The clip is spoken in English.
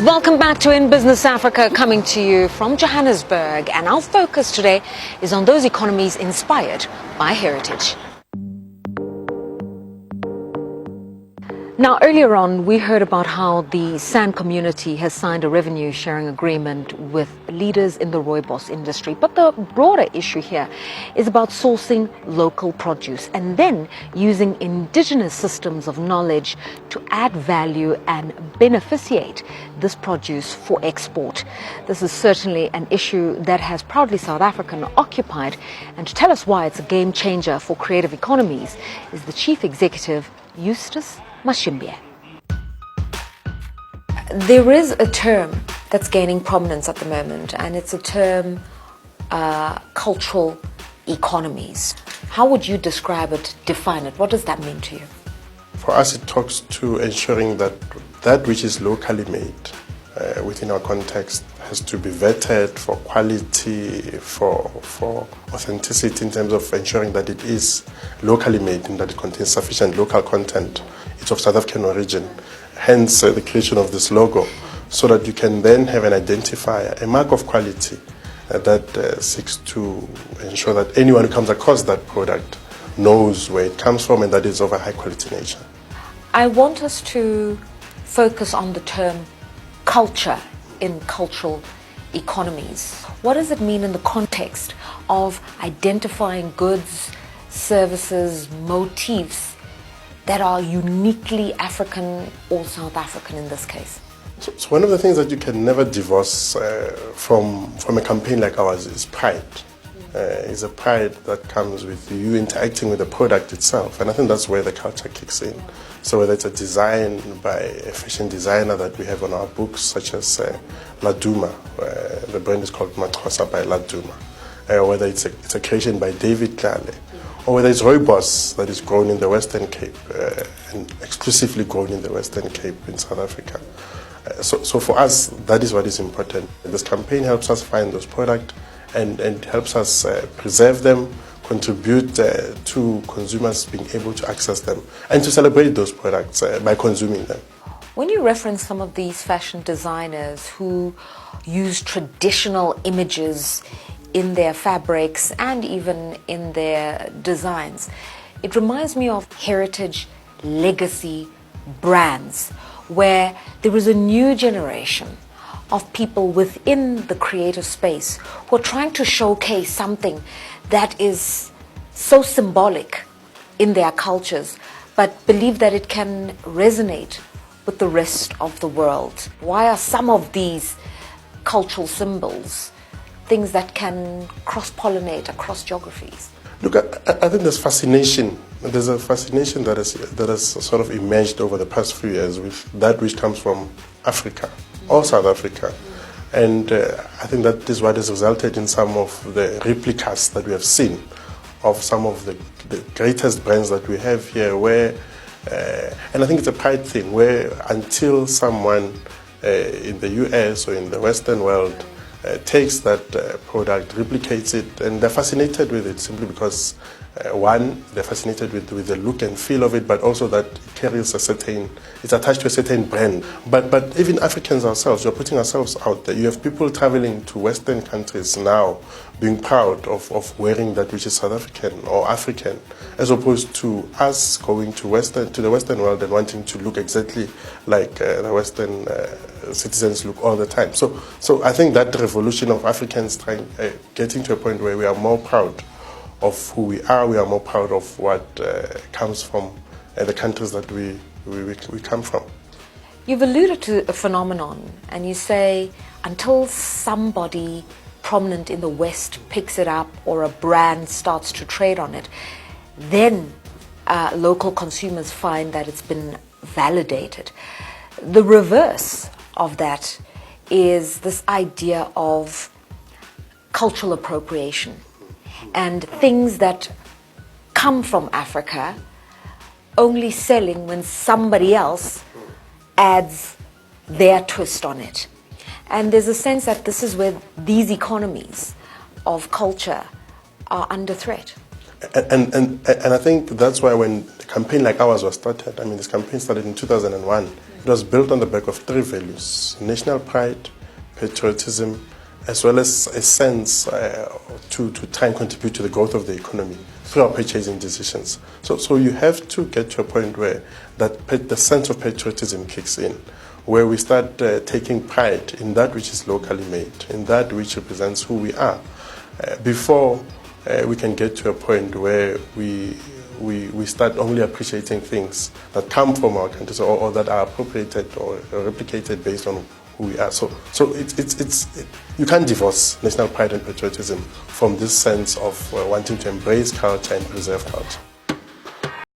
Welcome back to In Business Africa, coming to you from Johannesburg. And our focus today is on those economies inspired by heritage. Now, earlier on, we heard about how the sand community has signed a revenue sharing agreement with leaders in the rooibos industry. But the broader issue here is about sourcing local produce and then using indigenous systems of knowledge to add value and beneficiate this produce for export. This is certainly an issue that has proudly South African occupied. And to tell us why it's a game changer for creative economies is the Chief Executive, Eustace Mashimbye. There is a term that's gaining prominence at the moment, and it's a term, cultural economies. How would you describe it, define it? What does that mean to you? For us, it talks to ensuring that that which is locally made within our context has to be vetted for quality, for authenticity, in terms of ensuring that it is locally made and that it contains sufficient local content. It's of South African origin, hence the creation of this logo, so that you can then have an identifier, a mark of quality that seeks to ensure that anyone who comes across that product knows where it comes from and that it's of a high quality nature. I want us to focus on the term culture in cultural economies. What does it mean in the context of identifying goods, services, motifs that are uniquely African or South African in this case? So one of the things that you can never divorce from a campaign like ours is pride. It's a pride that comes with you interacting with the product itself, and I think that's where the culture kicks in. So whether it's a design by a fashion designer that we have on our books, such as Laduma, the brand is called Mathosa by Laduma, whether it's a creation by David Tlale, or whether it's rooibos that is grown in the Western Cape and exclusively grown in the Western Cape in South Africa. So for us, that is what is important. This campaign helps us find those products and helps us preserve them, contribute to consumers being able to access them and to celebrate those products by consuming them. When you reference some of these fashion designers who use traditional images in their fabrics and even in their designs, it reminds me of heritage legacy brands where there is a new generation of people within the creative space who are trying to showcase something that is so symbolic in their cultures, but believe that it can resonate with the rest of the world. Why are some of these cultural symbols things that can cross-pollinate across geographies? Look, I think there's fascination. There's a fascination that has sort of emerged over the past few years with that which comes from Africa or South Africa. And I think that is what has resulted in some of the replicas that we have seen of some of the greatest brands that we have here, where, and I think it's a pride thing, where until someone in the US or in the Western world takes that product, replicates it, and they're fascinated with it simply because, one, they're fascinated with the look and feel of it, but also that it carries it's attached to a certain brand. But even Africans ourselves, we're putting ourselves out there. You have people traveling to Western countries now being proud of wearing that which is South African or African, as opposed to us going to the Western world and wanting to look exactly like the Western citizens look all the time. So I think that revolution of Africans getting to a point where we are more proud of who we are more proud of what comes from the countries that we come from. You've alluded to a phenomenon, and you say until somebody prominent in the West picks it up or a brand starts to trade on it, then local consumers find that it's been validated. The reverse of that is this idea of cultural appropriation and things that come from Africa only selling when somebody else adds their twist on it. And there's a sense that this is where these economies of culture are under threat. And I think that's why when a campaign like ours was started, I mean, this campaign started in 2001, It was built on the back of three values: national pride, patriotism, as well as a sense to try and contribute to the growth of the economy through our purchasing decisions. So you have to get to a point where the sense of patriotism kicks in, where we start taking pride in that which is locally made, in that which represents who we are, before we can get to a point where we start only appreciating things that come from our countries or that are appropriated or replicated based on who we are. So you can't divorce national pride and patriotism from this sense of wanting to embrace culture and preserve culture.